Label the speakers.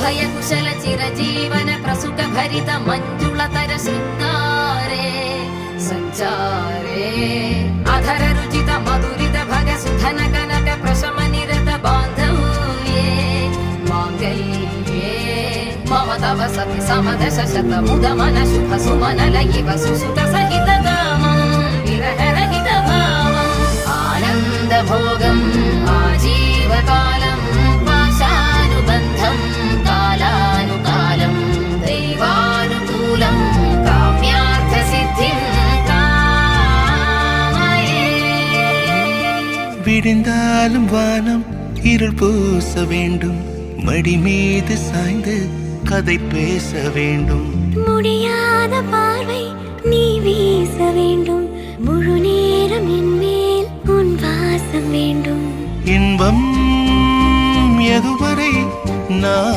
Speaker 1: अभय कुशल चिरजीवन प्रसुख भरित मंजुलतर शृंगारे संचारे अधर रुचित मधुरित भग सुधन कनक प्रशम निरत बांधव्ये मांगल्ये मम तव सति समदश शत मुद मन शुभ सुमन लयिव सुसुत सहित कामं विरह रहित भावम् आनंद भोगम् आजीवकालं पाशानुबन्धं कालानुकालं दैवानुकूलं काम्यार्थ सिद्धिं कामये
Speaker 2: விடிந்தாலும் வானம் இருள் பூச வேண்டும் மடி மீது சாய்ந்து கதை பேச வேண்டும்
Speaker 3: முடியாத பார்வை நீ வீச வேண்டும் முழு நேரம் என் மேல் உன் வாசம் வேண்டும்
Speaker 2: இன்பம் எதுவரை நான்